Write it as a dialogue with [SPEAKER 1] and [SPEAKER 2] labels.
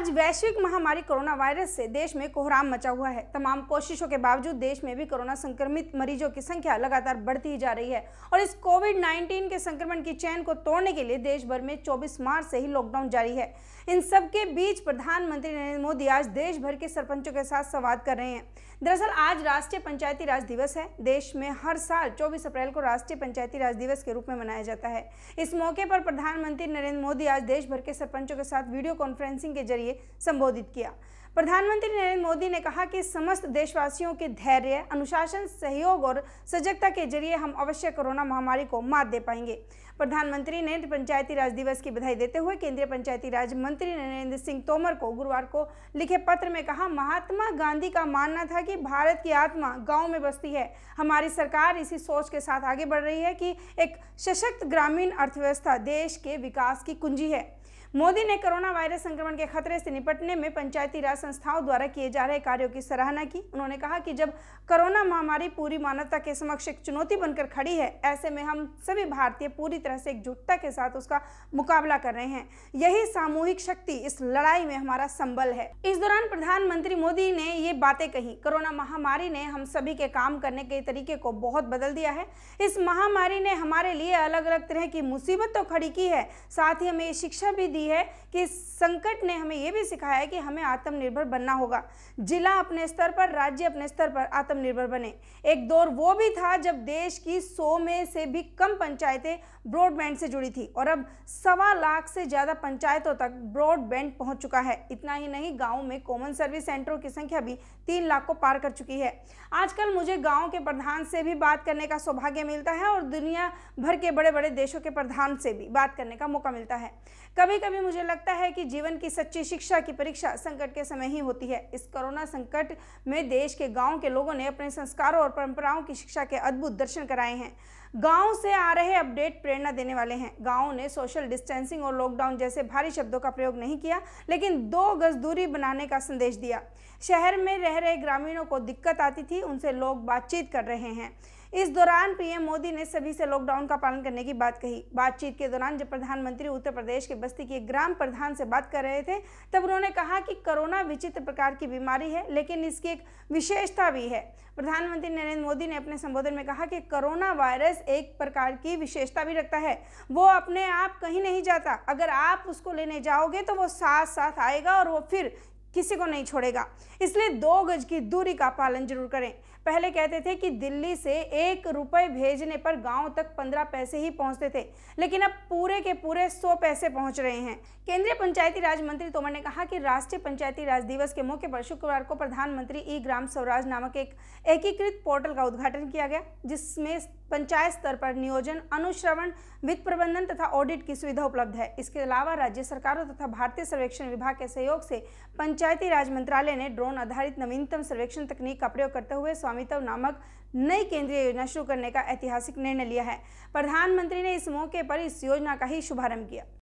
[SPEAKER 1] आज वैश्विक महामारी कोरोना वायरस से देश में कोहराम मचा हुआ है। तमाम कोशिशों के बावजूद देश में भी कोरोना संक्रमित मरीजों की संख्या लगातार बढ़ती ही जा रही है और इस कोविड-19 के संक्रमण की चेन को तोड़ने के लिए देश भर में 24 मार्च से ही लॉकडाउन जारी है। इन सबके बीच प्रधानमंत्री नरेंद्र मोदी आज देश भर के सरपंचों के साथ संवाद कर रहे हैं। दरअसल आज राष्ट्रीय पंचायती राज दिवस है। देश में हर साल 24 अप्रैल को राष्ट्रीय पंचायती राज दिवस के रूप में मनाया जाता है। इस मौके पर प्रधानमंत्री नरेंद्र मोदी आज देश भर के सरपंचों के साथ वीडियो कॉन्फ्रेंसिंग के जरिए संबोधित किया। प्रधानमंत्री नरेंद्र मोदी ने कहा कि समस्त देशवासियों के धैर्य, अनुशासन, सहयोग और सजगता के जरिए हम अवश्य कोरोना महामारी को मात दे पाएंगे। प्रधानमंत्री ने पंचायती राज दिवस की बधाई देते हुए केंद्रीय पंचायती राज मंत्री नरेंद्र सिंह तोमर को गुरुवार को लिखे पत्र में कहा, महात्मा गांधी का मानना था कि भारत की आत्मा गांव में बसती है। हमारी सरकार इसी सोच के साथ आगे बढ़ रही है कि एक सशक्त ग्रामीण अर्थव्यवस्था देश के विकास की कुंजी है। मोदी ने कोरोना वायरस संक्रमण के खतरे से निपटने में पंचायती राज संस्थाओं द्वारा किए जा रहे कार्यों की सराहना की। उन्होंने कहा कि जब कोरोना महामारी पूरी मानवता के समक्ष एक चुनौती बनकर खड़ी है, ऐसे में हम सभी भारतीय पूरी तरह से एकजुटता के साथ उसका मुकाबला कर रहे हैं। यही सामूहिक शक्ति इस लड़ाई में हमारा संबल है। इस दौरान प्रधानमंत्री मोदी ने ये बातें कही। कोरोना महामारी ने हम सभी के काम करने के तरीके को बहुत बदल दिया है। इस महामारी ने हमारे लिए अलग अलग तरह की मुसीबत तो खड़ी की है, साथ ही हमें ये शिक्षा भी है कि संकट ने हमें यह भी सिखाया है कि हमें आत्मनिर्भर बनना होगा। जिला अपने स्तर पर, राज्य अपने स्तर पर आत्मनिर्भर बने। एक दौर वो भी था जब देश की 100 में से भी कम पंचायतें ब्रॉडबैंड से जुड़ी थी और अब 1.25 लाख से ज्यादा पंचायतों तक ब्रॉडबैंड पहुंच चुका है। इतना ही नहीं, गांव में कॉमन सर्विस सेंटरों की संख्या भी 3 लाख को पार कर चुकी है। आजकल मुझे गांव के प्रधान से भी बात करने का सौभाग्य मिलता है और दुनिया भर के बड़े बड़े देशों के प्रधान से भी बात करने का मौका मिलता है। कभी कभी मुझे लगता है कि जीवन की सच्ची शिक्षा की परीक्षा संकट के समय ही होती है। इस कोरोना संकट में देश के गांव के लोगों ने अपने संस्कारों और परंपराओं की शिक्षा के अद्भुत दर्शन कराए हैं। गांव से आ रहे अपडेट प्रेरणा देने वाले हैं। गांव ने सोशल डिस्टेंसिंग और लॉकडाउन जैसे भारी शब्दों का प्रयोग नहीं किया, लेकिन 2 गज दूरी बनाने का संदेश दिया। शहर में रह रहे ग्रामीणों को दिक्कत आती थी, उनसे लोग बातचीत कर रहे हैं। इस दौरान पीएम मोदी ने सभी से लॉकडाउन का पालन करने की बात कही। बातचीत के दौरान जब प्रधानमंत्री उत्तर प्रदेश के बस्ती के ग्राम प्रधान से बात कर रहे थे, तब उन्होंने कहा कि कोरोना विचित्र प्रकार की बीमारी है, लेकिन इसकी एक विशेषता भी है। प्रधानमंत्री नरेंद्र मोदी ने अपने संबोधन में कहा कि कोरोना वायरस एक प्रकार की विशेषता भी रखता है। वो अपने आप कहीं नहीं जाता। अगर आप उसको लेने जाओगे तो वो साथ साथ आएगा और वो फिर किसी को नहीं छोड़ेगा। इसलिए 2 गज की दूरी का पालन जरूर करें। पहले कहते थे कि दिल्ली से 1 रुपए भेजने पर गांव तक 15 पैसे ही पहुंचते थे, लेकिन अब पूरे के पूरे 100 पैसे पहुंच रहे हैं। केंद्रीय पंचायती राज मंत्री तोमर ने कहा कि राष्ट्रीय पंचायती राज दिवस के मौके पर शुक्रवार को प्रधानमंत्री ई-ग्राम स्वराज नामक एक एकीकृत पोर्टल का उद्घाटन किया गया, जिसमें पंचायत स्तर पर नियोजन, अनुश्रवण, वित्त प्रबंधन तथा ऑडिट की सुविधा उपलब्ध है। इसके अलावा राज्य सरकारों तथा भारतीय सर्वेक्षण विभाग के सहयोग से पंचायती राज मंत्रालय ने ड्रोन आधारित नवीनतम सर्वेक्षण तकनीक का प्रयोग करते हुए स्वामित्व नामक नई केंद्रीय योजना शुरू करने का ऐतिहासिक निर्णय लिया है। प्रधानमंत्री ने इस मौके पर इस योजना का ही शुभारंभ किया।